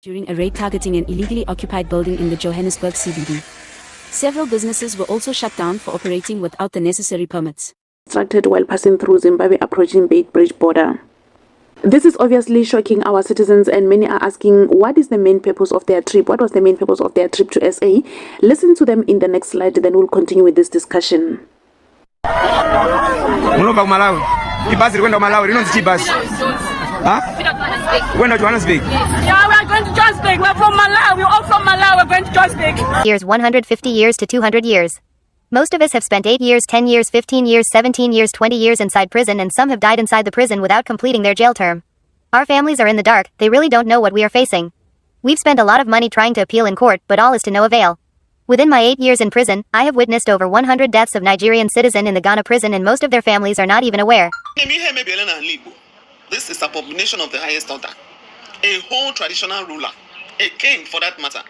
during a raid targeting an illegally occupied building in the Johannesburg CBD. Several businesses were also shut down for operating without the necessary permits. Distracted while passing through Zimbabwe approaching Beitbridge border. This is obviously shocking our citizens, and many are asking what is the main purpose of their trip? What was the main purpose of their trip to SA? Listen to them in the next slide, then we'll continue with this discussion. We're not Johannesburg. Yeah, we're going to Johannesburg. We're from Malawi. We're all from Malawi. We're going to Johannesburg. Years 150 years to 200 years. Most of us have spent 8 years, 10 years, 15 years, 17 years, 20 years inside prison, and some have died inside the prison without completing their jail term. Our families are in the dark. They really don't know what we are facing. We've spent a lot of money trying to appeal in court, but all is to no avail. Within my 8 years in prison, I have witnessed over 100 deaths of Nigerian citizens in the Ghana prison, and most of their families are not even aware. This is abomination of the highest order. A whole traditional ruler, a king for that matter,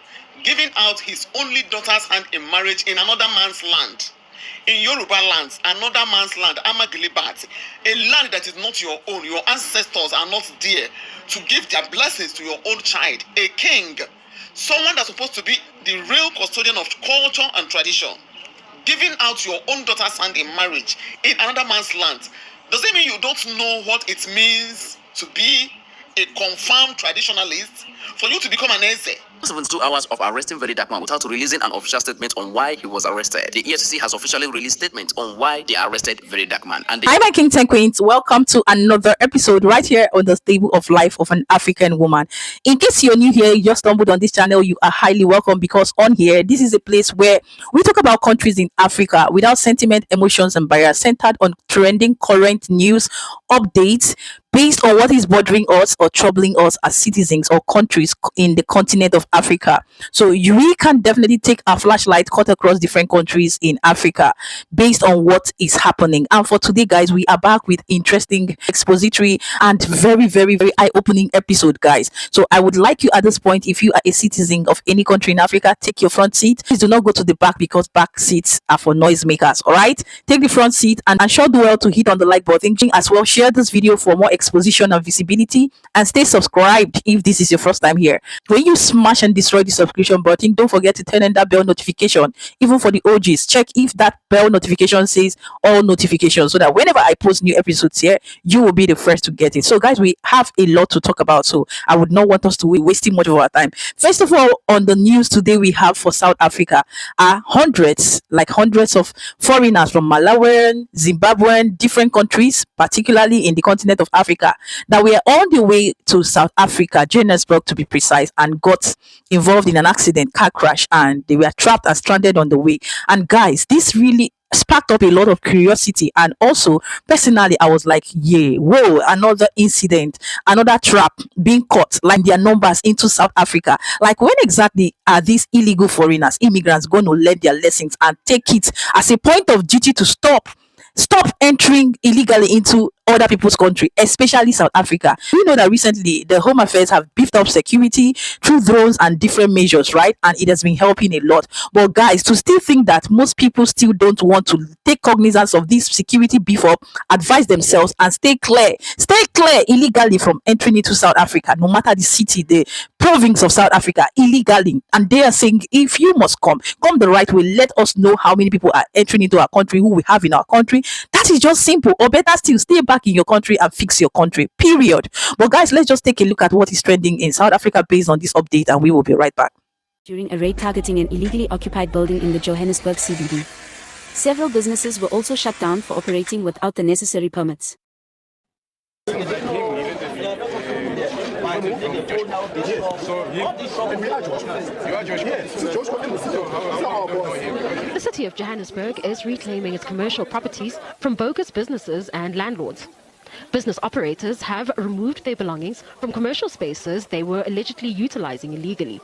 giving out his only daughter's hand in marriage in another man's land. In Yoruba lands, another man's land, Amagilibat, a land that is not your own. Your ancestors are not there to give their blessings to your own child. A king, someone that's supposed to be the real custodian of culture and tradition, giving out your own daughter's hand in marriage in another man's land. Does it mean you don't know what it means to be a confirmed traditionalist? For you to become an Eze? 72 hours of arresting Very Dark Man without releasing an official statement on why he was arrested. The EFCC has officially released statements on why they arrested Very Dark Man. Hi, my kings and queens. Welcome to another episode right here on the Stable of Life of an African Woman. In case you're new here, you just stumbled on this channel, you are highly welcome, because on here, this is a place where we talk about countries in Africa without sentiment, emotions, and bias, centered on trending current news, updates, based on what is bothering us or troubling us as citizens or countries in the continent of Africa. So we can definitely take a flashlight, cut across different countries in Africa based on what is happening. And for today, guys, we are back with interesting, expository, and very, very, very eye-opening episode, guys. So I would like you at this point, if you are a citizen of any country in Africa, take your front seat. Please do not go to the back, because back seats are for noisemakers. All right, take the front seat, and sure do well to hit on the like button as well. Share this video for more exposition and visibility, and stay subscribed if this is your first time here. When you smash and destroy the subscription button, don't forget to turn on that bell notification. Even for the OGs, check if that bell notification says all notifications, so that whenever I post new episodes here, you will be the first to get it. So guys, we have a lot to talk about, so I would not want us to wasting much of our time. First of all, on the news today, we have for South Africa hundreds of foreigners from Malawi, Zimbabwe, different countries, particularly in the continent of Africa, that were on the way to South Africa, Johannesburg to be precise, and got involved in an accident, car crash, and they were trapped and stranded on the way. And guys, this really sparked up a lot of curiosity, and also personally I was like, yeah, whoa, another incident, another trap being caught, like their numbers into South Africa. Like, when exactly are these illegal foreigners, immigrants, going to learn their lessons and take it as a point of duty to stop entering illegally into other people's country, especially South Africa? We know that recently the Home Affairs have beefed up security through drones and different measures, right? And it has been helping a lot. But guys, to still think that most people still don't want to take cognizance of this security beef up, advise themselves and stay clear illegally from entering into South Africa, no matter the city, the province of South Africa, illegally. And they are saying, if you must come the right way, let us know how many people are entering into our country, who we have in our country. That is just simple. Or better still, stay back in your country and fix your country, period. But guys, let's just take a look at what is trending in South Africa based on this update, and we will be right back. During a raid targeting an illegally occupied building in the Johannesburg CBD, several businesses were also shut down for operating without the necessary permits. The city of Johannesburg is reclaiming its commercial properties from bogus businesses and landlords. Business operators have removed their belongings from commercial spaces they were allegedly utilizing illegally.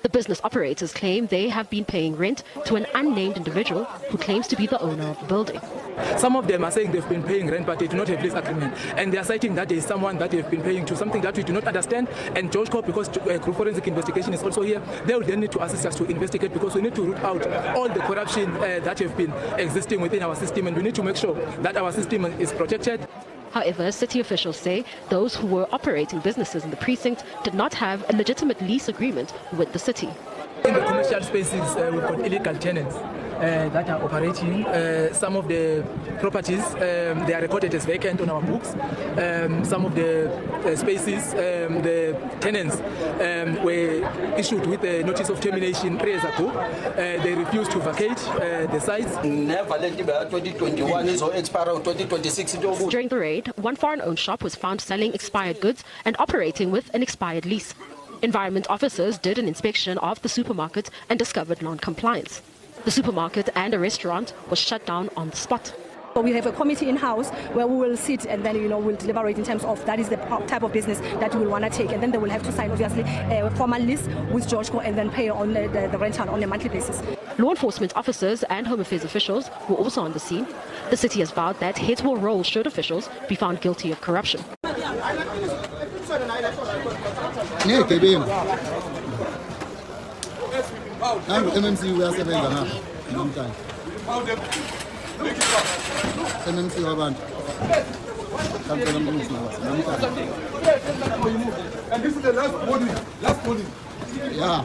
The business operators claim they have been paying rent to an unnamed individual who claims to be the owner of the building. Some of them are saying they've been paying rent, but they do not have lease agreement. And they are citing that there is someone that they've been paying to, something that we do not understand. And George Corp, because group forensic investigation is also here, they will then need to assist us to investigate, because we need to root out all the corruption that have been existing within our system. And we need to make sure that our system is protected. However, city officials say those who were operating businesses in the precinct did not have a legitimate lease agreement with the city. In the commercial spaces, we've got illegal tenants that are operating. Some of the properties, they are recorded as vacant on our books. Some of the spaces, the tenants were issued with a notice of termination 3 years ago. They refused to vacate the sites. Never let 2021 is or expire 2026. During the raid, one foreign-owned shop was found selling expired goods and operating with an expired lease. Environment officers did an inspection of the supermarket and discovered non-compliance. The supermarket and a restaurant was shut down on the spot. So we have a committee in-house where we will sit and then, we'll deliberate in terms of that is the type of business that we will want to take. And then they will have to sign, obviously, a formal lease with Georgeco and then pay on the rental on a monthly basis. Law enforcement officers and Home Affairs officials were also on the scene. The city has vowed that heads will roll should officials be found guilty of corruption. And this is the last warning. Yeah.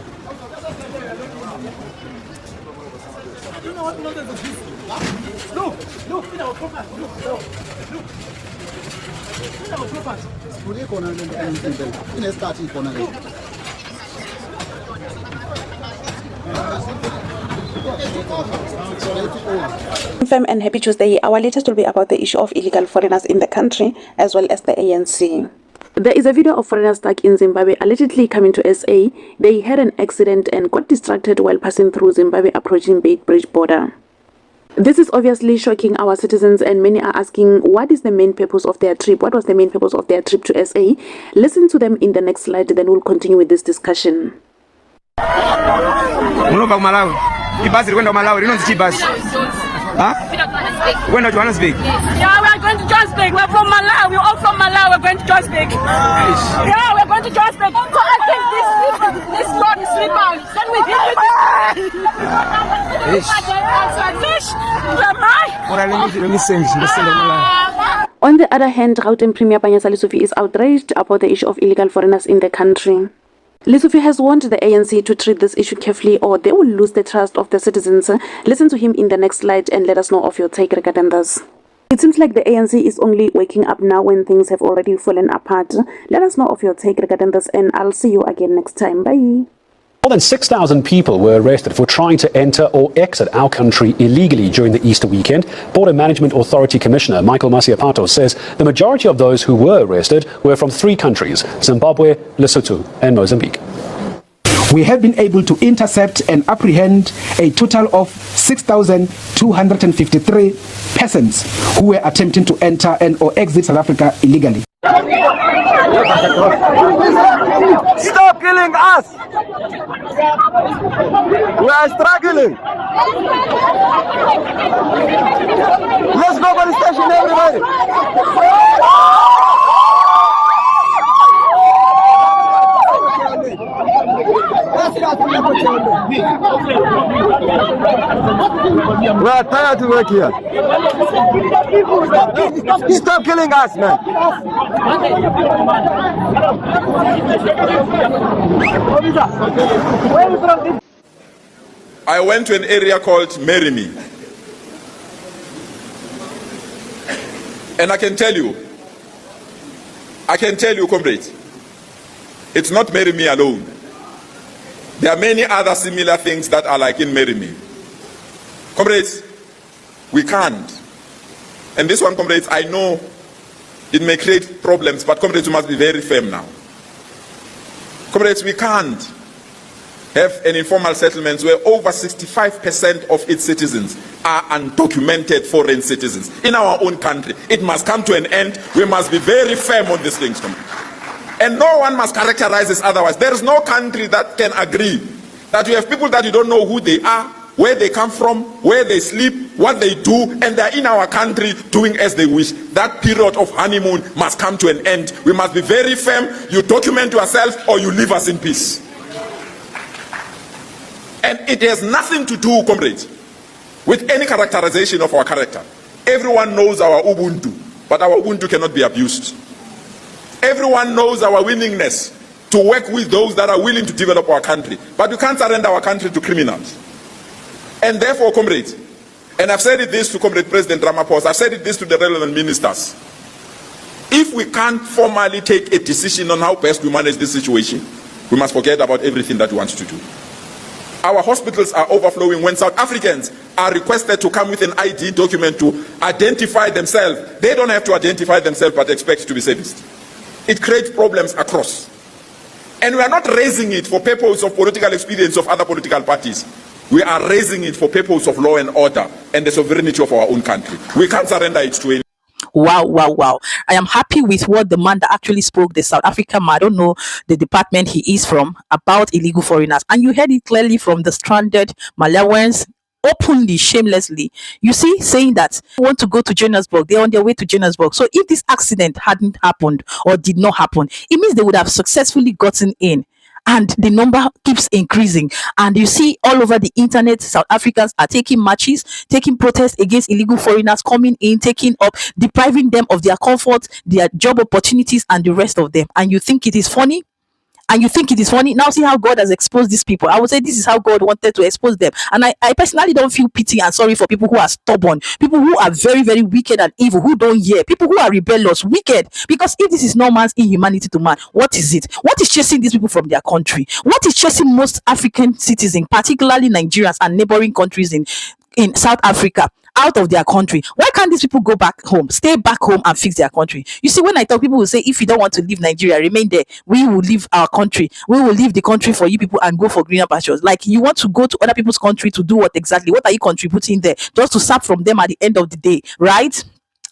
You know what nonsense is this? Look, in our property. Look. In our property. Firm and happy Tuesday. Our latest will be about the issue of illegal foreigners in the country as well as the ANC. There is a video of foreigners stuck in Zimbabwe allegedly coming to SA. They had an accident and got distracted while passing through Zimbabwe approaching Beitbridge border. This is obviously shocking our citizens, and many are asking what is the main purpose of their trip? What was the main purpose of their trip to SA? Listen to them in the next slide, then we'll continue with this discussion. Huh? We're not Johannesburg. Yeah, we are going to Johannesburg. We're from Malawi. We're all from Malawi. We're going to Johannesburg. Yeah, we're going to Johannesburg. So I think this road is slip out. Then we hit On the other hand, Gauteng Premier Panyasa Lesufi is outraged about the issue of illegal foreigners in the country. Lesufi has warned the ANC to treat this issue carefully or they will lose the trust of the citizens. Listen to him in the next slide and let us know of your take regarding this. It seems like the ANC is only waking up now when things have already fallen apart. Let us know of your take regarding this and I'll see you again next time. Bye. More than 6,000 people were arrested for trying to enter or exit our country illegally during the Easter weekend. Border Management Authority Commissioner Michael Masiapato says the majority of those who were arrested were from 3 countries, Zimbabwe, Lesotho and Mozambique. We have been able to intercept and apprehend a total of 6,253 persons who were attempting to enter and or exit South Africa illegally. Stop killing us! We are struggling. Let's go to the station, everybody. We are tired to work here. Stop killing us, man. I went to an area called Merimi. And I can tell you, comrades, it's not Merimi alone. There are many other similar things that are like in Merimi. Comrades, we can't. And this one, comrades, I know it may create problems, but comrades, we must be very firm now. Comrades, we can't have an informal settlement where over 65% of its citizens are undocumented foreign citizens in our own country. It must come to an end. We must be very firm on these things, comrades. And no one must characterize this otherwise. There is no country that can agree that you have people that you don't know who they are, where they come from, where they sleep, what they do, and they're in our country doing as they wish. That period of honeymoon must come to an end. We must be very firm. You document yourself or you leave us in peace. And it has nothing to do, comrades, with any characterization of our character. Everyone knows our Ubuntu. but our Ubuntu cannot be abused. Everyone knows our willingness to work with those that are willing to develop our country, but we can't surrender our country to criminals. And therefore, comrades, and I've said this to Comrade President Ramaphosa, I've said this to the relevant ministers, if we can't formally take a decision on how best we manage this situation, we must forget about everything that we want to do. Our hospitals are overflowing when South Africans are requested to come with an ID document to identify themselves. They don't have to identify themselves but expect to be serviced. It creates problems across. And we are not raising it for purpose of political experience of other political parties. We are raising it for purpose of law and order and the sovereignty of our own country. We can't surrender it to any. Wow. I am happy with what the man that actually spoke, the South African man, I don't know the department he is from, about illegal foreigners. And you heard it clearly from the stranded Malawians, openly, shamelessly, you see, saying that they want to go to Johannesburg. They're on their way to Johannesburg. So if this accident hadn't happened or did not happen, it means they would have successfully gotten in. And the number keeps increasing. And you see all over the internet, South Africans are taking marches, taking protests against illegal foreigners coming in, taking up, depriving them of their comfort, their job opportunities, and the rest of them. And you think it is funny? Now see how God has exposed these people. I would say this is how God wanted to expose them. And I personally don't feel pity and sorry for people who are stubborn, people who are very, very wicked and evil, who don't hear, people who are rebellious, wicked. Because if this is no man's inhumanity to man, what is it? What is chasing these people from their country? What is chasing most African citizens, particularly Nigerians and neighboring countries in South Africa, out of their country? Why can't these people go back home, stay back home and fix their country? You see, when I talk, people will say, if you don't want to leave Nigeria, remain there. We will leave our country. We will leave the country for you people and go for greener pastures. Like, you want to go to other people's country to do what exactly? What are you contributing there? Just to sap from them at the end of the day, right?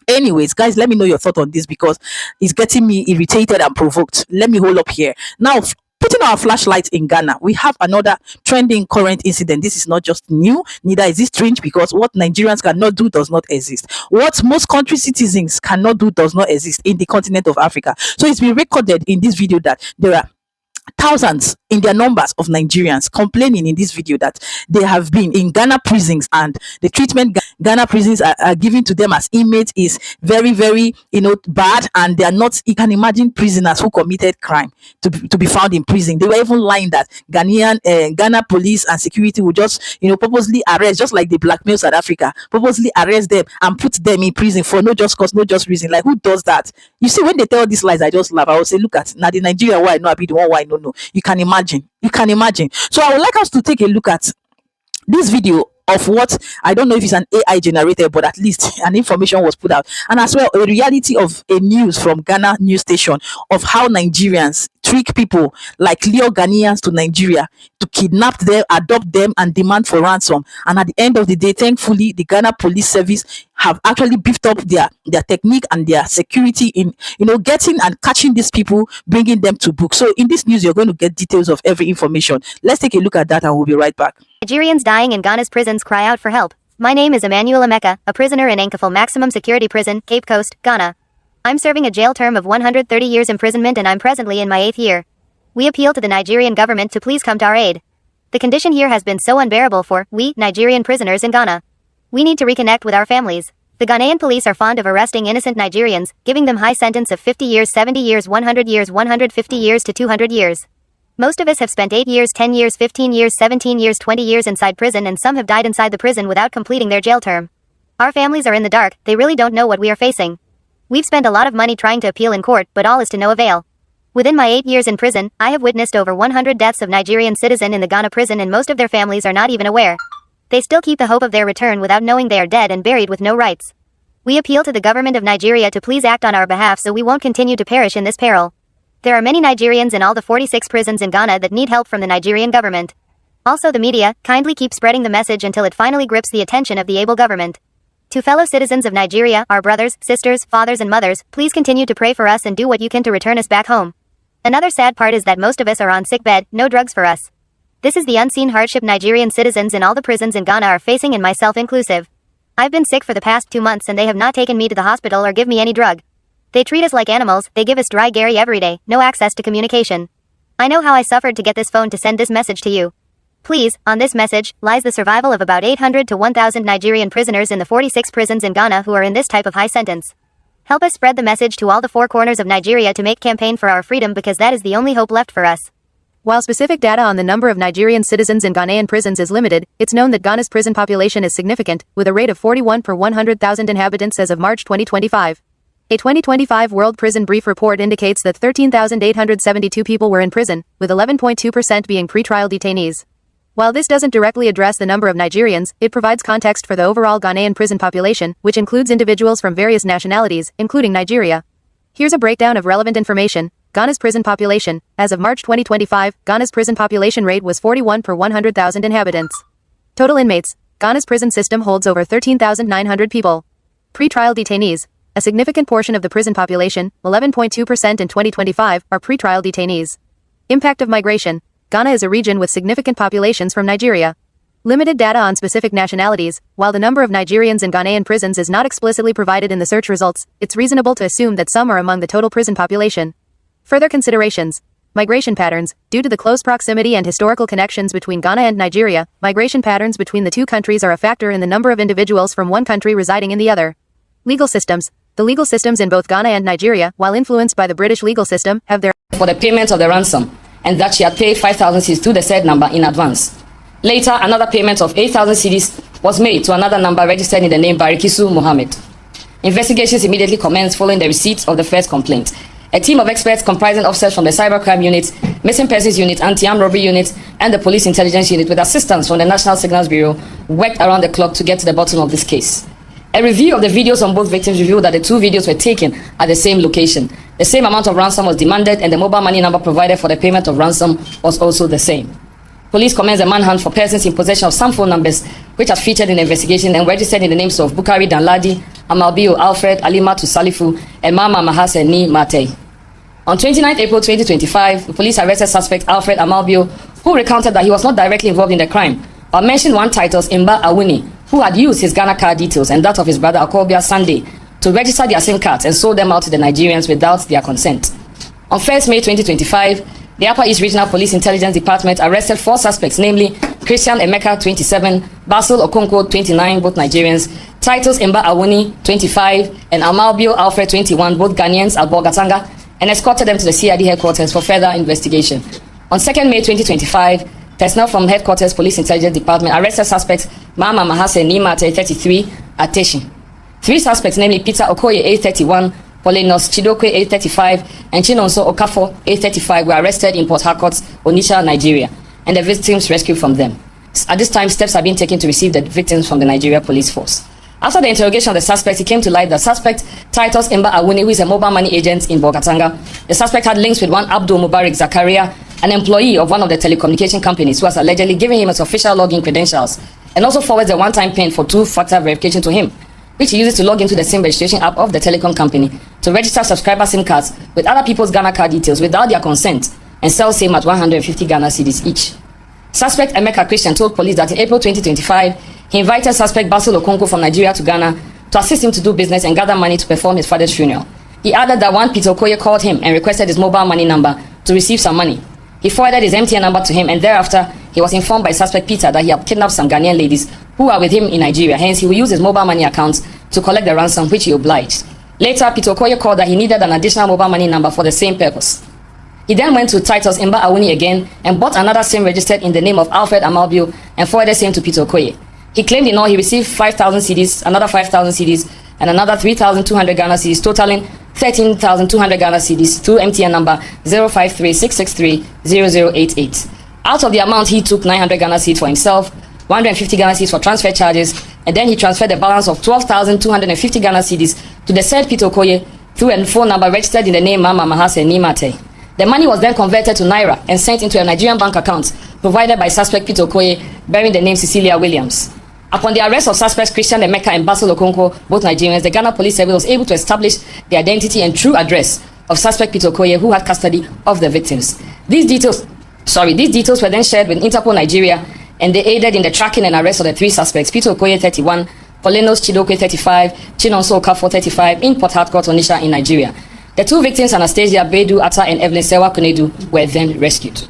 Anyways, guys, let me know your thought on this, because it's getting me irritated and provoked. Let me hold up here. Now, putting our flashlights in Ghana, we have another trending current incident. This is not just new, neither is it strange, because what Nigerians cannot do does not exist. What most country citizens cannot do does not exist in the continent of Africa. So it's been recorded in this video that there are thousands in their numbers of Nigerians complaining in this video that they have been in Ghana prisons, and the treatment Ghana prisons are giving to them as inmates is very, very, bad, and they are not, you can imagine, prisoners who committed crime to be found in prison. They were even lying that Ghana police and security would just, purposely arrest, just like they blackmail South Africa, purposely arrest them and put them in prison for no just cause, no just reason. Like, who does that? You see, when they tell these lies, I just laugh. I will say, look at now the Nigeria why I know, I be the one why I don't know. You can imagine. So I would like us to take a look at this video of what, I don't know if it's an AI generated, but at least an information was put out, and as well a reality of a news from Ghana news station of how Nigerians trick people like Leo Ghanaians to Nigeria to kidnap them, adopt them, and demand for ransom. And at the end of the day, thankfully, the Ghana Police Service have actually beefed up their technique and their security in getting and catching these people, bringing them to book. So in this news, you're going to get details of every information. Let's take a look at that and we'll be right back. Nigerians dying in Ghana's prisons cry out for help. My name is Emmanuel Emeka, a prisoner in Ankeful Maximum Security Prison, Cape Coast, Ghana. I'm serving a jail term of 130 years imprisonment and I'm presently in my 8th year. We appeal to the Nigerian government to please come to our aid. The condition here has been so unbearable for we Nigerian prisoners in Ghana. We need to reconnect with our families. The Ghanaian police are fond of arresting innocent Nigerians, giving them high sentence of 50 years, 70 years, 100 years, 150 years to 200 years. Most of us have spent 8 years, 10 years, 15 years, 17 years, 20 years inside prison, and some have died inside the prison without completing their jail term. Our families are in the dark, they really don't know what we are facing. We've spent a lot of money trying to appeal in court, but all is to no avail. Within my 8 years in prison, I have witnessed over 100 deaths of Nigerian citizens in the Ghana prison, and most of their families are not even aware. They still keep the hope of their return without knowing they are dead and buried with no rights. We appeal to the government of Nigeria to please act on our behalf so we won't continue to perish in this peril. There are many Nigerians in all the 46 prisons in Ghana that need help from the Nigerian government. Also, the media, kindly keep spreading the message until it finally grips the attention of the able government. To fellow citizens of Nigeria, our brothers, sisters, fathers and mothers, please continue to pray for us and do what you can to return us back home. Another sad part is that most of us are on sick bed, no drugs for us. This is the unseen hardship Nigerian citizens in all the prisons in Ghana are facing, and myself inclusive. I've been sick for the past 2 months and they have not taken me to the hospital or give me any drug. They treat us like animals, they give us dry Gary every day, no access to communication. I know how I suffered to get this phone to send this message to you. Please, on this message, lies the survival of about 800 to 1,000 Nigerian prisoners in the 46 prisons in Ghana who are in this type of high sentence. Help us spread the message to all the four corners of Nigeria to make campaign for our freedom, because that is the only hope left for us. While specific data on the number of Nigerian citizens in Ghanaian prisons is limited, it's known that Ghana's prison population is significant, with a rate of 41 per 100,000 inhabitants as of March 2025. A 2025 World Prison Brief report indicates that 13,872 people were in prison, with 11.2% being pretrial detainees. While this doesn't directly address the number of Nigerians, it provides context for the overall Ghanaian prison population, which includes individuals from various nationalities, including Nigeria. Here's a breakdown of relevant information. Ghana's prison population. As of March 2025, Ghana's prison population rate was 41 per 100,000 inhabitants. Total inmates. Ghana's prison system holds over 13,900 people. Pre-trial detainees. A significant portion of the prison population, 11.2% in 2025, are pre-trial detainees. Impact of migration. Ghana is a region with significant populations from Nigeria. Limited data on specific nationalities. While the number of Nigerians in Ghanaian prisons is not explicitly provided in the search results, it's reasonable to assume that some are among the total prison population. Further considerations. Migration patterns. Due to the close proximity and historical connections between Ghana and Nigeria, migration patterns between the two countries are a factor in the number of individuals from one country residing in the other. Legal systems. The legal systems in both Ghana and Nigeria, while influenced by the British legal system, have their for the payment of the ransom, and that she had paid 5,000 cedis to the said number in advance. Later, another payment of 8,000 cedis was made to another number registered in the name Barikisu Mohammed. Investigations immediately commenced following the receipt of the first complaint. A team of experts comprising officers from the Cybercrime Unit, Missing Persons Unit, Anti-Armed Robbery Unit, and the Police Intelligence Unit, with assistance from the National Signals Bureau, worked around the clock to get to the bottom of this case. A review of the videos on both victims revealed that the two videos were taken at the same location. The same amount of ransom was demanded, and the mobile money number provided for the payment of ransom was also the same. Police commenced a manhunt for persons in possession of some phone numbers which had featured in the investigation and registered in the names of Bukari Danladi, Amalbio Alfred, Alimatu Salifu, and Mama Mahase Ni Mate. On 29 April 2025, the police arrested suspect Alfred Amalbio, who recounted that he was not directly involved in the crime, but mentioned one titled Imba Awuni, who had used his Ghana card details and that of his brother Akobia Sunday to register their SIM cards and sold them out to the Nigerians without their consent. On 1st May 2025, the Upper East Regional Police Intelligence Department arrested 4 suspects, namely Christian Emeka, 27, Basil Okonkwo, 29, both Nigerians, Titus Imba Awuni, 25, and Amalbio Alfred, 21, both Ghanaians, at Bogatanga, and escorted them to the CID headquarters for further investigation. On 2nd May 2025, personnel from Headquarters Police Intelligence Department arrested suspects Mama Mahase Nimate, 33, at Teshi. 3 suspects, namely Peter Okoye, age 31, Polinos Chidokwe, age 35, and Chinonso Okafo, age 35, were arrested in Port Harcourt, Onitsha, Nigeria, and the victims rescued from them. At this time, steps are being taken to receive the victims from the Nigeria Police Force. After the interrogation of the suspects, it came to light that suspect Titus Imba Awuni, who is a mobile money agent in Bogatanga, the suspect had links with one Abdul Mubarak Zakaria, an employee of one of the telecommunication companies, who has allegedly given him his official login credentials, and also forwards a one-time PIN for 2-factor verification to him, which he uses to log into the SIM registration app of the telecom company to register subscriber SIM cards with other people's Ghana card details without their consent and sell same at 150 Ghana cedis each. Suspect Emeka Christian told police that in April 2025, he invited suspect Basil Okonkwo from Nigeria to Ghana to assist him to do business and gather money to perform his father's funeral. He added that one Peter Okoye called him and requested his mobile money number to receive some money. He forwarded his MTN number to him, and thereafter, he was informed by suspect Peter that he had kidnapped some Ghanaian ladies who are with him in Nigeria. Hence, he will use his mobile money accounts to collect the ransom, which he obliged. Later, Peter Okoye called that he needed an additional mobile money number for the same purpose. He then went to Titus Imba Awuni again and bought another SIM registered in the name of Alfred Amalbio and forwarded same to Peter Okoye. He claimed in all he received 5,000 cedis, another 5,000 cedis, and another 3,200 Ghana cedis, totaling 13,200 Ghana cedis through MTN number 053-663-0088. Out of the amount, he took 900 Ghana cedis for himself, 150 Ghana cedis for transfer charges, and then he transferred the balance of 12,250 Ghana cedis to the said Peter Okoye through a phone number registered in the name Mama Mahase Nimate. The money was then converted to Naira and sent into a Nigerian bank account provided by suspect Peter Okoye, bearing the name Cecilia Williams. Upon the arrest of suspects Christian Emeka and Basil Okonkwo, both Nigerians, the Ghana Police Service was able to establish the identity and true address of suspect Peter Okoye, who had custody of the victims. These details were then shared with Interpol Nigeria, and they aided in the tracking and arrest of the 3 suspects, Peter Okoye, 31, Polinos Chidokwe, 35, Chinonso Okafo, 35, in Port Harcourt, Onitsha, in Nigeria. The 2 victims, Anastasia Bedu Atta and Evelyn Sewa Kunedu, were then rescued.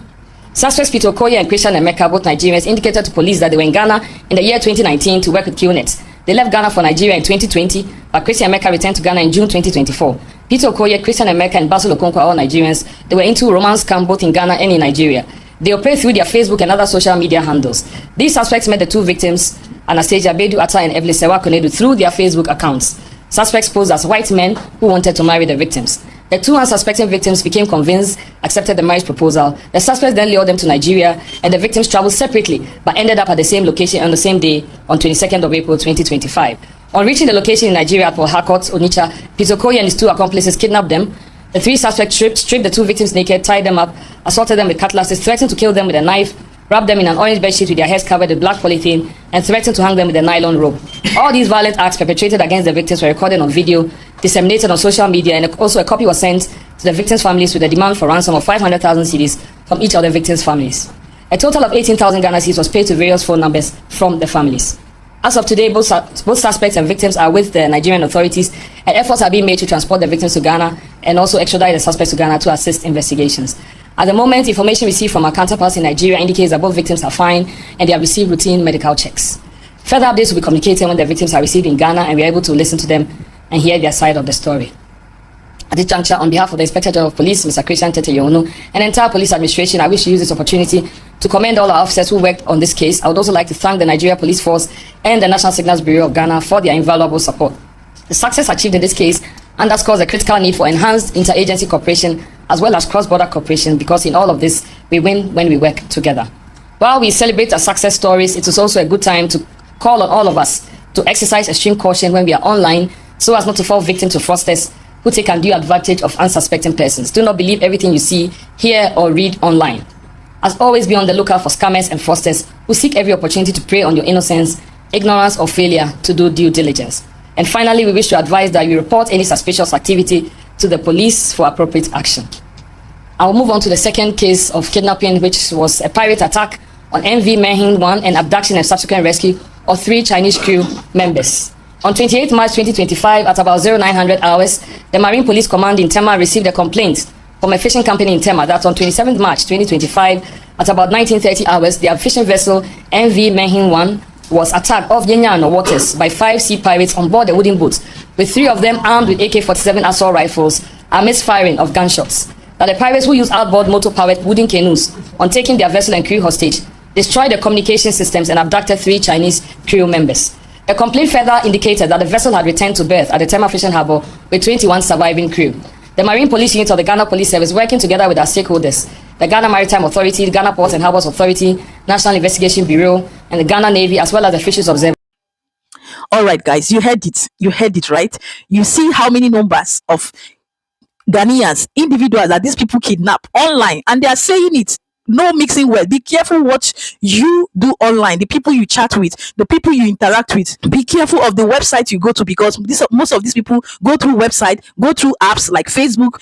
Suspects Peter Okoye and Christian Emeka, both Nigerians, indicated to police that they were in Ghana in the year 2019 to work with QNet. They left Ghana for Nigeria in 2020 but Christian Emeka returned to Ghana in June 2024. Peter Okoye, Christian Emeka, and Basil Okonkwo are all Nigerians. They were into romance scam both in Ghana and in Nigeria. They operate through their Facebook and other social media handles. These suspects met the two victims, Anastasia Bedu Atta and Evelyn Sewa Konedu, through their Facebook accounts. Suspects posed as white men who wanted to marry the victims. The two unsuspecting victims became convinced, accepted the marriage proposal. The suspects then lured them to Nigeria, and the victims traveled separately, but ended up at the same location on the same day, on 22nd of April 2025. On reaching the location in Nigeria at Port Harcourt, Onitsha, Peter Okoye and his two accomplices kidnapped them. The three suspects stripped the two victims naked, tied them up, assaulted them with cutlasses, threatened to kill them with a knife, wrapped them in an orange bedsheet with their heads covered with black polythene, and threatened to hang them with a nylon rope. All these violent acts perpetrated against the victims were recorded on video, disseminated on social media, and also a copy was sent to the victims' families with a demand for ransom of 500,000 cedis from each of the victims' families. A total of 18,000 Ghana cedis was paid to various phone numbers from the families. As of today, both suspects and victims are with the Nigerian authorities, and efforts are being made to transport the victims to Ghana and also extradite the suspects to Ghana to assist investigations. At the moment, information received from our counterparts in Nigeria indicates that both victims are fine and they have received routine medical checks. Further updates will be communicated when the victims are received in Ghana and we are able to listen to them and hear their side of the story. At this juncture, on behalf of the Inspector General of Police, Mr. Christian Tete Yonu, and entire police administration, I wish to use this opportunity to commend all our officers who worked on this case. I would also like to thank the Nigeria Police Force and the National Signals Bureau of Ghana for their invaluable support. The success achieved in this case underscores the critical need for enhanced interagency cooperation as well as cross-border cooperation, because in all of this, we win when we work together. While we celebrate our success stories, it is also a good time to call on all of us to exercise extreme caution when we are online so as not to fall victim to fraudsters who take undue advantage of unsuspecting persons. Do not believe everything you see, hear, or read online. As always, be on the lookout for scammers and fraudsters who seek every opportunity to prey on your innocence, ignorance, or failure to do due diligence. And finally, we wish to advise that you report any suspicious activity to the police for appropriate action. I will move on to the second case of kidnapping, which was a pirate attack on MV Mehin 1 and abduction and subsequent rescue of 3 Chinese crew members. On 28 March 2025, at about 0900 hours, the Marine Police Command in Tema received a complaint from a fishing company in Tema that on 27 March 2025, at about 1930 hours, their fishing vessel MV Mehin 1 was attacked off Yenyano waters by 5 sea pirates on board a wooden boat, with 3 of them armed with AK-47 assault rifles amidst firing of gunshots. Now, the pirates, who used outboard motor-powered wooden canoes on taking their vessel and crew hostage, destroyed the communication systems and abducted 3 Chinese crew members. A complaint further indicated that the vessel had returned to berth at the Tema Fishing Harbour with 21 surviving crew. The Marine Police Unit of the Ghana Police Service, working together with our stakeholders, the Ghana Maritime Authority, the Ghana Ports and Harbours Authority, National Investigation Bureau, and the Ghana Navy, as well as the Fisheries Observer. All right, guys, you heard it, right? You see how many numbers of Ghanaians, individuals that these people kidnap online, and they are saying it. No mixing well. Be careful what you do online, the people you chat with, the people you interact with. Be careful of the website you go to, because most of these people go through website, go through apps like Facebook,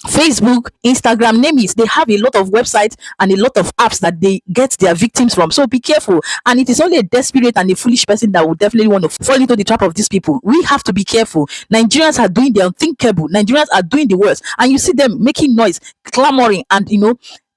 Facebook, Instagram, name it. They have a lot of websites and a lot of apps that they get their victims from. So be careful. And it is only a desperate and a foolish person that would definitely want to fall into the trap of these people. We have to be careful. Nigerians are doing the unthinkable. Nigerians are doing the worst. And you see them making noise, clamoring, and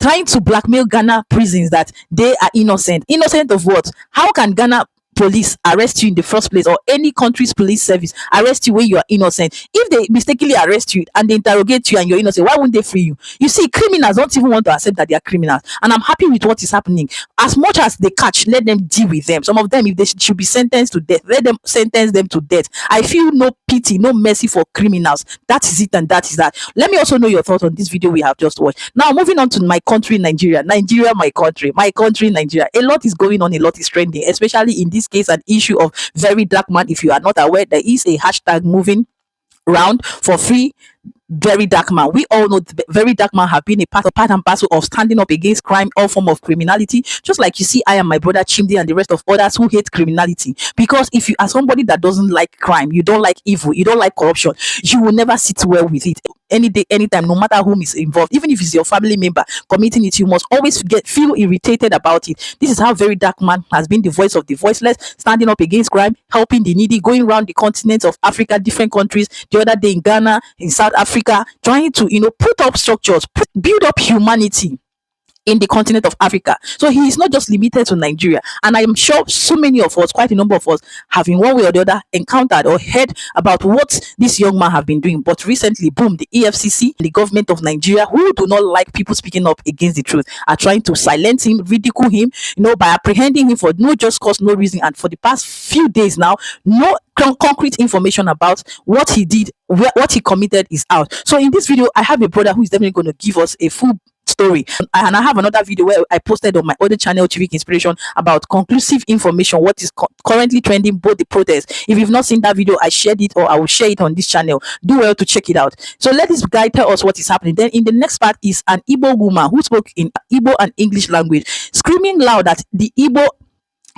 trying to blackmail Ghana prisons that they are innocent. Innocent of what? How can Ghana police arrest you in the first place, or any country's police service arrest you when you are innocent? If they mistakenly arrest you and they interrogate you and you're innocent, why wouldn't they free you? You see, criminals don't even want to accept that they are criminals, and I'm happy with what is happening. As much as they catch, let them deal with them. Some of them, if they should be sentenced to death, let them sentence them to death. I feel no pity, no mercy for criminals. That is it, and that is that. Let me also know your thoughts on this video we have just watched. Now, moving on to my country, Nigeria, my country, Nigeria. A lot is going on, a lot is trending, especially in this case, an issue of Very Dark Man. If you are not aware, there is a hashtag moving round for free Very Dark Man. We all know the Very Dark Man have been a part and parcel of standing up against crime, all form of criminality. Just like you see, I am my brother Chimdi and the rest of others who hate criminality. Because if you are somebody that doesn't like crime, you don't like evil, you don't like corruption, you will never sit well with it. Any day, anytime, no matter whom is involved, even if it's your family member committing it, you must always feel irritated about it. This is how Very Dark Man has been the voice of the voiceless, standing up against crime, helping the needy, going around the continents of Africa, different countries. The other day in Ghana, in South Africa, trying to put up structures, build up humanity. in the continent of Africa. So he is not just limited to Nigeria. And I am sure so many of us, quite a number of us, have in one way or the other encountered or heard about what this young man have been doing. But recently, boom, the EFCC, the government of Nigeria, who do not like people speaking up against the truth, are trying to silence him, ridicule him, by apprehending him for no just cause, no reason. And for the past few days now, no concrete information about what he did, what he committed is out. So in this video, I have a brother who is definitely going to give us a full story, and I have another video where I posted on my other channel, Chivik Inspiration, about conclusive information, what is currently trending, both the protests. If you've not seen that video, I shared it, or I will share it on this channel. Do well to check it out. So let this guy tell us what is happening. Then in the next part is an Igbo woman who spoke in Igbo and English language, screaming loud that the Igbo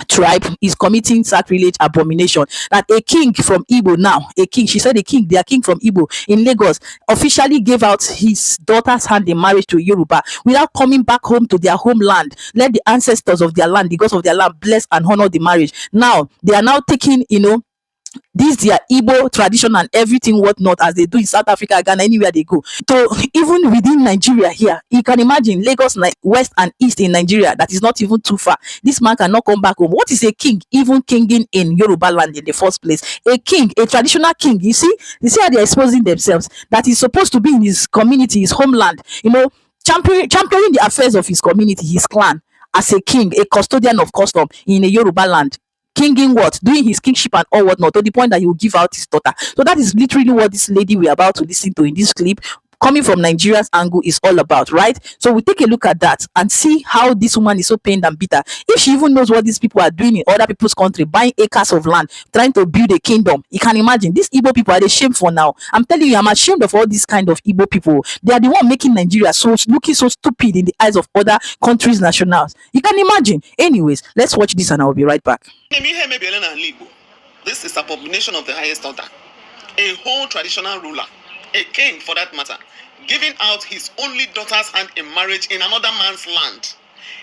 tribe is committing sacrilege abomination, that a king from Igbo, now a king, she said a king, their king from Igbo in Lagos, officially gave out his daughter's hand in marriage to Yoruba without coming back home to their homeland. Let the ancestors of their land, the gods of their land, bless and honor the marriage. Now they are now taking, this their Igbo tradition and everything whatnot, as they do in South Africa, Ghana, anywhere they go. So even within Nigeria here, you can imagine Lagos, west and east in Nigeria, that is not even too far. This man cannot come back home. What is a king even kinging in Yoruba land in the first place? A king, a traditional king, you see how they are exposing themselves, that is supposed to be in his community, his homeland, championing the affairs of his community, his clan, as a king, a custodian of custom in a Yoruba land. Kinging what? Doing his kingship and all whatnot, to the point that he will give out his daughter. So that is literally what this lady we're about to listen to in this clip, coming from Nigeria's angle, is all about, right? So we take a look at that and see how this woman is so pained and bitter. If she even knows what these people are doing in other people's country, buying acres of land, trying to build a kingdom, you can imagine these Igbo people are ashamed for now. I'm telling you, I'm ashamed of all these kind of Igbo people. They are the one making Nigeria looking so stupid in the eyes of other countries' nationals. You can imagine. Anyways, let's watch this and I'll be right back. This is abomination of the highest order. A whole traditional ruler, a king for that matter, giving out his only daughter's hand in marriage in another man's land.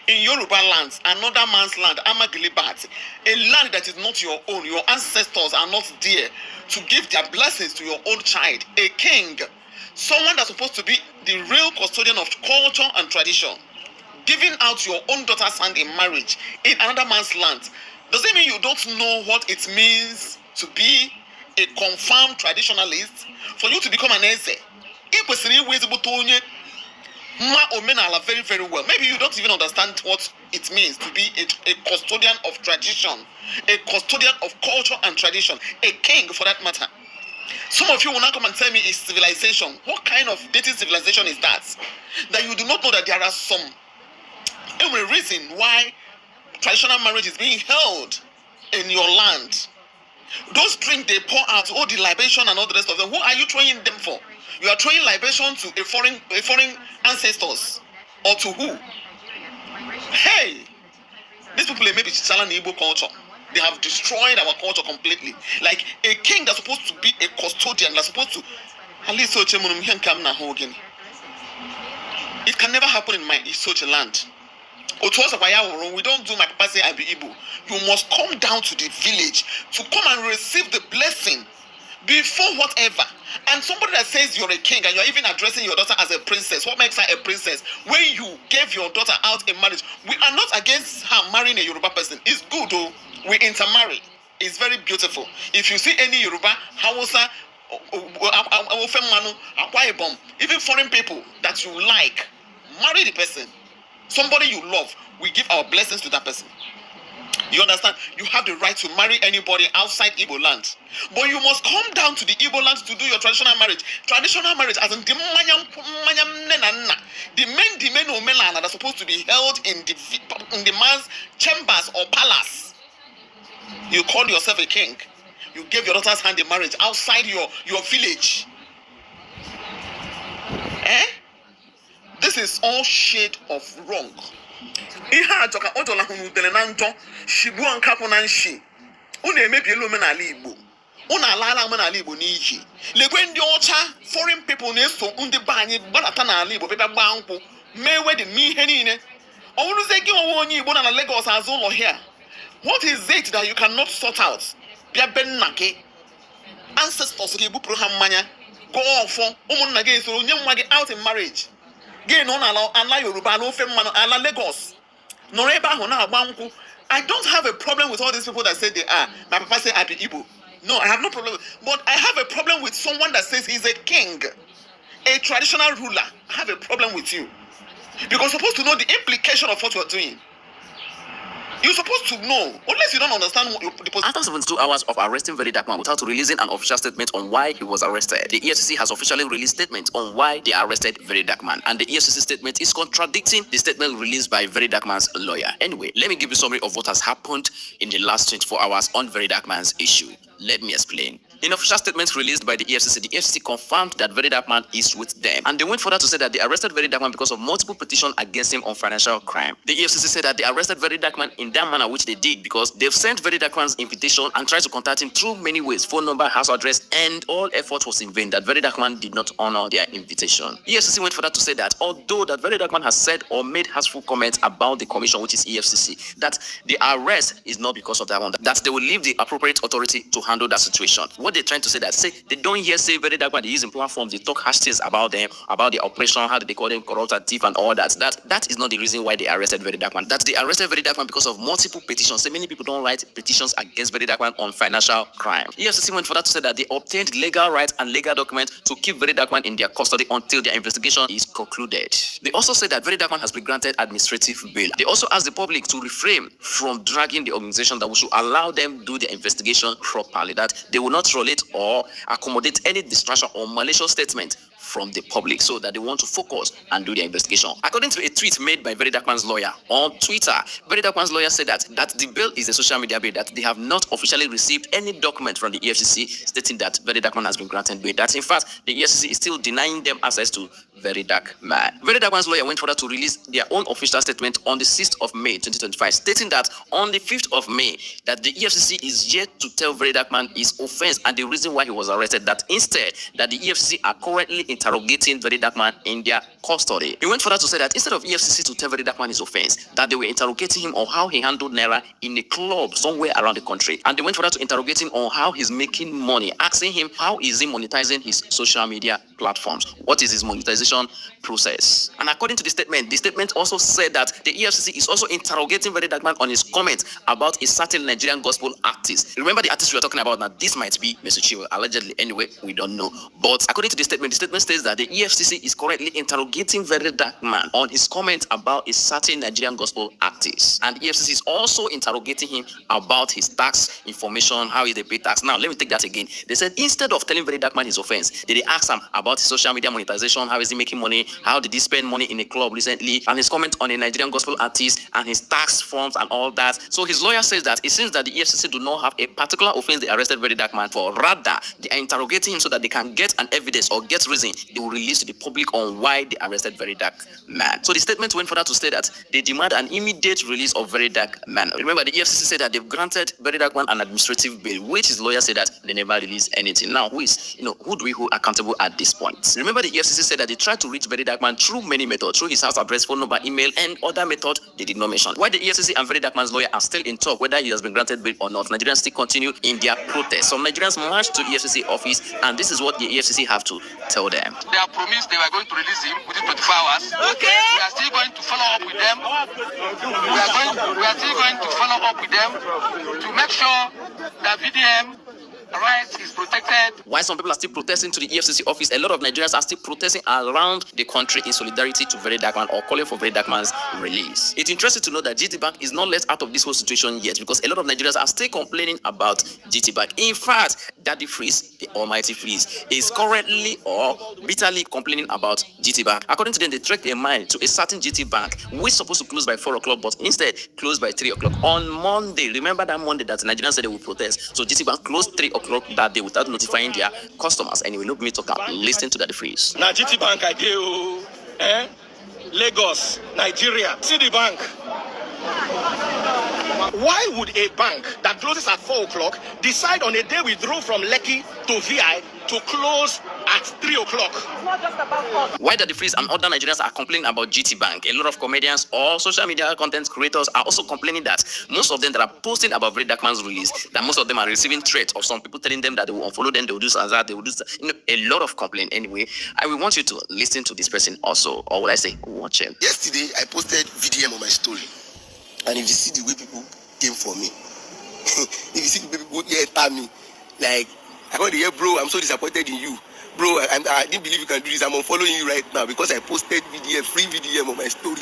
In Yoruba lands, another man's land, Amagilibat, a land that is not your own. Your ancestors are not there to give their blessings to your own child. A king, someone that's supposed to be the real custodian of culture and tradition, giving out your own daughter's hand in marriage in another man's land. Does it mean you don't know what it means to be a confirmed traditionalist? For you to become an eze, very, very well. Maybe you don't even understand what it means to be a custodian of tradition, a custodian of culture and tradition, a king for that matter. Some of you will now come and tell me it's civilization. What kind of dating civilization is that? That you do not know that there are some reason why traditional marriage is being held in your land. Those drinks they pour out, all the libation and all the rest of them, who are you throwing them for? You are throwing libation to a foreign ancestors, or to who? Hey, these people may be challenging Igbo culture. They have destroyed our culture completely. Like a king that's supposed to be a custodian, that's supposed to at least it can never happen in such a land. We don't do my papa say I be Igbo. You must come down to the village to come and receive the blessing before whatever. And somebody that says you're a king and you're even addressing your daughter as a princess, what makes her a princess? When you gave your daughter out in marriage, we are not against her marrying a Yoruba person. It's good though. We intermarry. It's very beautiful. If you see any Yoruba, Hausa, even foreign people that you like, marry the person. Somebody you love, we give our blessings to that person. You understand? You have the right to marry anybody outside Igbo land. But you must come down to the Igbo land to do your traditional marriage. Traditional marriage as in the men are supposed to be held in the man's chambers or palace. You call yourself a king. You gave your daughter's hand in marriage outside your village. This is all shade of wrong. Ihe ajoka ojola hunu dele na njo shibu ankapu na nshi. Una emebiela omenala Igbo. Una alala omenala Igbo n'iyi. Legwe ndị ọcha foreign people na-eso ndị be anyị gbalata n'ala Igbo bịa gba nkwụ mee wedding n'ihe niile. Ọ bụrụzie gị nwe onye Igbo na Lagos azụ ụlọ here. What is it that you cannot sort out? Bịa be nna gị. Ancestors ga-ebupụrụ ha mmanya. Go ọfọ ụmụnna gị esoro nye nwa gị out in marriage. Gain on ala Yoruba, no fame man, ala Lagos. Noreba hona banku. I don't have a problem with all these people that say they are. My papa say I be Igbo. No, I have no problem. But I have a problem with someone that says he's a king, a traditional ruler. I have a problem with you. Because you're supposed to know the implication of what you're doing. You're supposed to know, unless you don't understand what the After 72 hours of arresting Very Dark Man without releasing an official statement on why he was arrested, the EFCC has officially released statement on why they arrested Very Dark Man. And the EFCC statement is contradicting the statement released by Very Dark Man's lawyer. Anyway, let me give you a summary of what has happened in the last 24 hours on Very Dark Man's issue. Let me explain. In official statements released by the EFCC confirmed that Very Dark Man is with them. And they went further to say that they arrested Very Dark Man because of multiple petitions against him on financial crime. The EFCC said that they arrested Very Dark Man in that manner which they did because they've sent Very Dark Man's invitation and tried to contact him through many ways, phone number, house address, and all effort was in vain, that Very Dark Man did not honor their invitation. EFCC went further to say that although that Very Dark Man has said or made hurtful comments about the commission, which is EFCC, that the arrest is not because of that one, that they will leave the appropriate authority to handle that situation. What they're trying to say that they don't hear say Very Dark Man, they use in platforms, they talk harsh things about them, about the operation, how they call them corrupt and thief and all that. That is not the reason why they arrested Very Dark Man. That they arrested Very Dark Man because of multiple petitions. So many people don't write petitions against Very Dark Man on financial crime. EFCC went further to say that they obtained legal rights and legal documents to keep Very Dark Man in their custody until their investigation is concluded. They also said that Very Dark Man has been granted administrative bail. They also asked the public to refrain from dragging the organization, that we should allow them do their investigation properly, that they will not relate or accommodate any distraction or malicious statement from the public, so that they want to focus and do their investigation. According to a tweet made by Very Dark Man's lawyer on Twitter, Very Dark Man's lawyer said that the bill is a social media bill, that they have not officially received any document from the EFCC stating that Very Dark Man has been granted bail. That in fact, the EFCC is still denying them access to Very Dark Man. Very Dark Man's lawyer went further to release their own official statement on the 6th of May 2025, stating that on the 5th of May, that the EFCC is yet to tell Very Dark Man his offense and the reason why he was arrested, that instead, that the EFCC are currently interrogating Very Dark Man in their custody. He went further to say that instead of EFCC to tell Very Dark Man his offense, that they were interrogating him on how he handled Naira in a club somewhere around the country. And they went further to interrogate him on how he's making money, asking him how is he monetizing his social media platforms. What is his monetization process? And according to the statement also said that the EFCC is also interrogating Very Dark Man on his comments about a certain Nigerian gospel artist. Remember the artist we are talking about now? This might be Mr. Chiwo, allegedly. Anyway, we don't know. But according to the statement states that the EFCC is currently interrogating Very Dark Man on his comment about a certain Nigerian gospel artist. And EFCC is also interrogating him about his tax information, how he pay tax. Now, let me take that again. They said instead of telling Very Dark Man his offense, they asked him about his social media monetization, how is he making money, how did he spend money in a club recently, and his comment on a Nigerian gospel artist and his tax forms and all that. So his lawyer says that it seems that the EFCC do not have a particular offense they arrested Very Dark Man for. Rather, they are interrogating him so that they can get an evidence or get reason they will release to the public on why they arrested Very Dark Man. So the statement went further to say that they demand an immediate release of Very Dark Man. Remember, the EFCC said that they've granted Very Dark Man an administrative bail, which his lawyer said that they never released anything. Now, who do we hold accountable at this point? Remember, the EFCC said that they tried to reach Very Dark Man through many methods, through his house address, phone number, email, and other methods they did not mention. While the EFCC and Very Dark Man's lawyer are still in talk whether he has been granted bail or not, Nigerians still continue in their protest. Some Nigerians marched to EFCC office, and this is what the EFCC have to tell them. They have promised they were going to release him within 24 hours. Okay. We are still going to follow up with them. We are still going to follow up with them to make sure that VDM rights is protected. While some people are still protesting to the EFCC office, a lot of Nigerians are still protesting around the country in solidarity to Very Dark Man or calling for Very Dark Man's release. It's interesting to know that GT Bank is not let out of this whole situation yet, because a lot of Nigerians are still complaining about GT Bank. In fact, Daddy Freeze, the almighty Freeze, is currently or bitterly complaining about GT Bank. According to them, they tracked their mind to a certain GT Bank, which is supposed to close by 4 o'clock, but instead closed by 3 o'clock on Monday. Remember that Monday that Nigerians said they would protest. So GT Bank closed 3 o'clock that day without notifying their customers. Anyway, look me talk out. Listen to Daddy Freeze. Now GT Bank I do, Lagos, Nigeria. See the bank. Why would a bank that closes at 4 o'clock decide on a day we drove from Lekki to VI to close at 3 o'clock. It's not just about us. Why the freeze and other Nigerians are complaining about GT Bank? A lot of comedians or social media content creators are also complaining that most of them that are posting about Very Dark Man's release, that most of them are receiving threats of some people telling them that they will unfollow them, they will do that, they will do that. You know, a lot of complaint anyway. I will want you to listen to this person also, or will I say watch him. Yesterday, I posted VDM on my story. And if you see the way people came for me, if you see the way people tell me, like, I got the hear, bro, I'm so disappointed in you. Bro, I didn't believe you can do this. I'm unfollowing you right now because I posted VDM, free VDM on my story.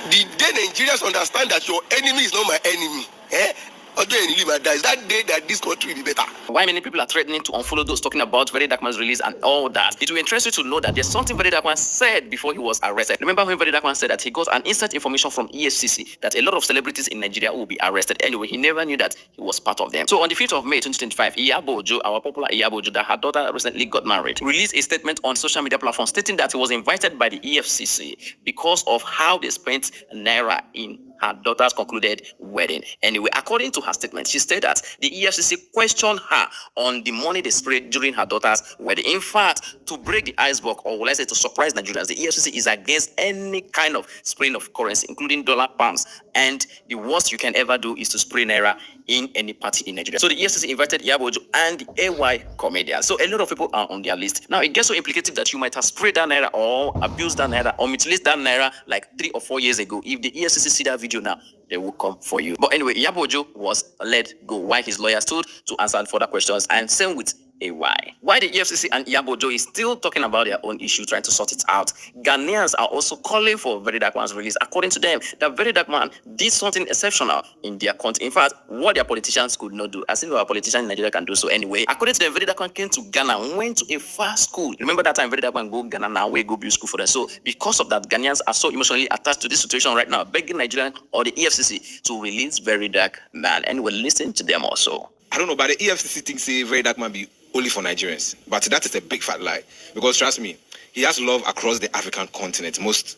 The day Nigerians understand that your enemy is not my enemy, is that day that this country will be better. Why many people are threatening to unfollow those talking about Very Dark Man's release and all that? It will interest you to know that there's something Very Dark Man said before he was arrested. Remember when Very Dark Man said that he got an instant information from EFCC that a lot of celebrities in Nigeria will be arrested. Anyway, he never knew that he was part of them. So on the 5th of May 2025, Iyabo Ojo, our popular Iyabo Ojo, that her daughter recently got married, released a statement on social media platforms stating that he was invited by the EFCC because of how they spent Naira in her daughter's concluded wedding. Anyway, according to her statement, she said that the EFCC questioned her on the money they sprayed during her daughter's wedding. In fact, to break the iceberg, or will I say to surprise Nigerians, the EFCC is against any kind of spraying of currency, including dollar, pounds, and the worst you can ever do is to spray Naira in any party in Nigeria. So the EFCC invited Iyabo Ojo and the AY comedian. So a lot of people are on their list. Now it gets so implicative that you might have sprayed that Naira or abused that Naira or mutilated that Naira like 3 or 4 years ago. If the EFCC see that video now, they will come for you. But anyway, Iyabo Ojo was let go while his lawyer stood to answer further questions, and same with AY. Why the EFCC and Iyabo Ojo is still talking about their own issue, trying to sort it out. Ghanaians are also calling for Very Dark Man's release. According to them, the Very Dark Man did something exceptional in their country. In fact, what their politicians could not do, as if our politicians in Nigeria can do so anyway. According to them, Very Dark Man came to Ghana, went to a fast school. Remember that time Very Dark Man go Ghana, now we go build school for them. So because of that, Ghanaians are so emotionally attached to this situation right now, begging Nigerian or the EFCC to release Very Dark Man. And we'll listen to them also. I don't know, but the EFCC thinks Very Dark Man be only for Nigerians, but that is a big fat lie, because trust me, he has love across the African continent, most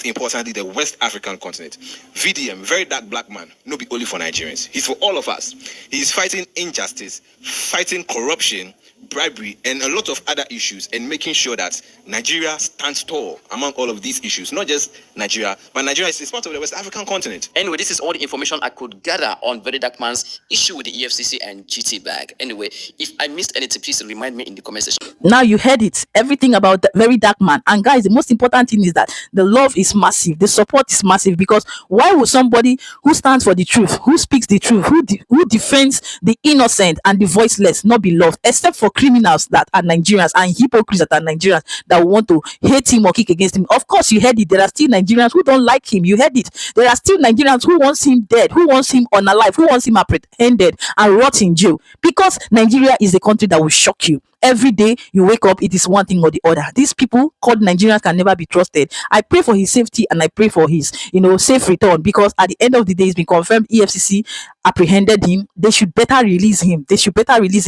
importantly the West African continent. VDM, Very Dark Black Man, no be only for Nigerians, he's for all of us. He's fighting injustice, fighting corruption, bribery, and a lot of other issues, and making sure that Nigeria stands tall among all of these issues. Not just Nigeria, but Nigeria is part of the West African continent. Anyway, this is all the information I could gather on Very Dark Man's issue with the EFCC and GT Bank. Anyway, if I missed anything, please remind me in the comment section. Now you heard it, everything about the Very Dark Man. And guys, the most important thing is that the love is massive, the support is massive, because why would somebody who stands for the truth, who speaks the truth, who defends the innocent and the voiceless not be loved, except for criminals that are Nigerians and hypocrites that are Nigerians that want to hate him or kick against him? Of course, you heard it. There are still Nigerians who don't like him. You heard it. There are still Nigerians who wants him dead, who wants him unalive, who wants him apprehended and rot in jail, because Nigeria is a country that will shock you. Every day you wake up, it is one thing or the other. These people called Nigerians can never be trusted. I pray for his safety and I pray for his, safe return, because at the end of the day, it's been confirmed EFCC apprehended him. They should better release him.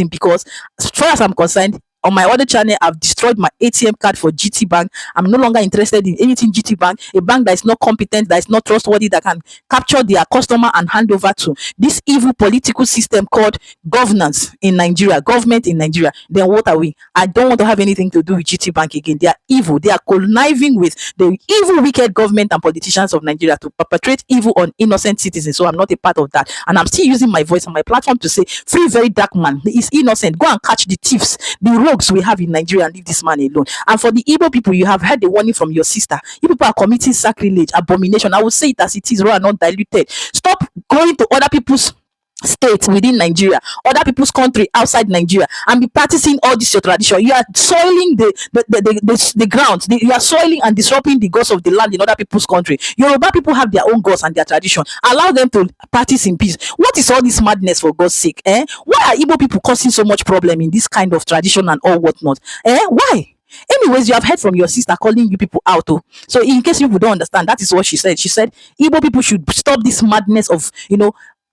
Because as far as I'm concerned, on my other channel, I've destroyed my ATM card for GT Bank. I'm no longer interested in anything GT Bank, a bank that is not competent, that is not trustworthy, that can capture their customer and hand over to this evil political system called government in Nigeria. Then what are we? I don't want to have anything to do with GT Bank again. They are evil. They are conniving with the evil, wicked government and politicians of Nigeria to perpetrate evil on innocent citizens. So I'm not a part of that. And I'm still using my voice and my platform to say, free Very Dark Man. He is innocent. Go and catch the thieves, the we have in Nigeria, and leave this man alone. And for the Igbo people, you have heard the warning from your sister. You people are committing sacrilege, abomination. I will say it as it is, raw and undiluted. Stop going to other people's states within Nigeria, other people's country outside Nigeria, and be practicing all this your tradition. You are soiling the ground. You are soiling and disrupting the gods of the land in other people's country. Yoruba people have their own gods and their tradition. Allow them to practice in peace. What is all this madness, for God's sake? Why are Igbo people causing so much problem in this kind of tradition and all whatnot? Why? Anyways, you have heard from your sister calling you people out. So in case you people don't understand, that is what she said. She said Igbo people should stop this madness of,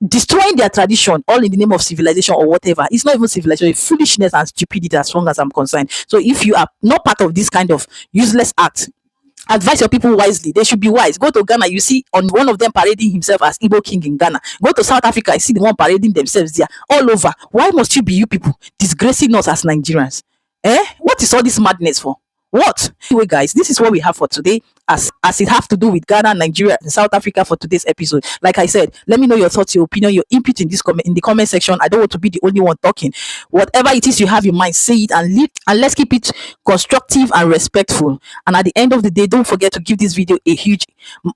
destroying their tradition all in the name of civilization or whatever. It's not even civilization, it's foolishness and stupidity as far as I'm concerned. So if you are not part of this kind of useless act, advise your people wisely. They should be wise. Go to Ghana, you see on one of them parading himself as Igbo king in Ghana. Go to South Africa, you see the one parading themselves there all over. Why must you people disgracing us as Nigerians? What is all this madness for? What? Anyway, guys, this is what we have for today, as it have to do with Ghana, Nigeria, and South Africa for today's episode. Like I said, let me know your thoughts, your opinion, your input in the comment section. I don't want to be the only one talking. Whatever it is you have in mind, say it and let's keep it constructive and respectful. And at the end of the day, don't forget to give this video a huge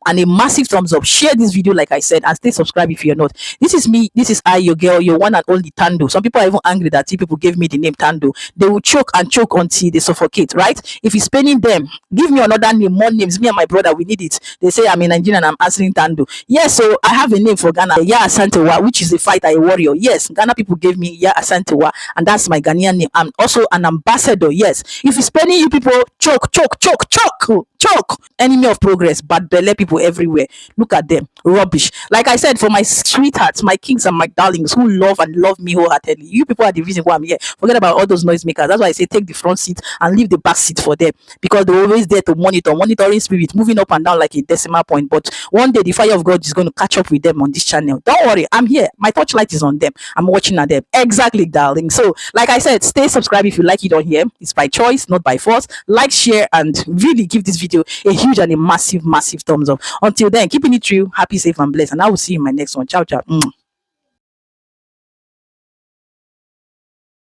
and a massive thumbs up. Share this video, like I said, and stay subscribed if you're not. This is me. This is I, your girl, your one and only Tando. Some people are even angry that people gave me the name Tando. They will choke and choke until they suffocate, right? If it's paining them, give me another name, more names. Me and my brother, we need it. They say I'm a Nigerian, I'm answering Tando. Yes, so I have a name for Ghana, Ya Asantewa, which is a fighter, a warrior. Yes, Ghana people gave me Ya Asantewa, and that's my Ghanaian name. I'm also an ambassador. Yes, if it's paining you people, choke. Enemy of progress, bad belly people everywhere. Look at them, rubbish. Like I said, for my sweethearts, my kings and my darlings who love me wholeheartedly, you people are the reason why I'm here. Forget about all those noisemakers. That's why I say take the front seat and leave the back seat for them, because they're always there to monitoring spirit, moving up and down like a decimal point. But one day the fire of God is going to catch up with them on this channel. Don't worry, I'm here. My torchlight is on them. I'm watching at them. Exactly, darling. So like I said, stay subscribed if you like it on here. It's by choice, not by force. Like, share, and really give this video a huge and a massive thumbs up. Until then, keeping it true, happy, safe, and blessed, and I will see you in my next one. Ciao.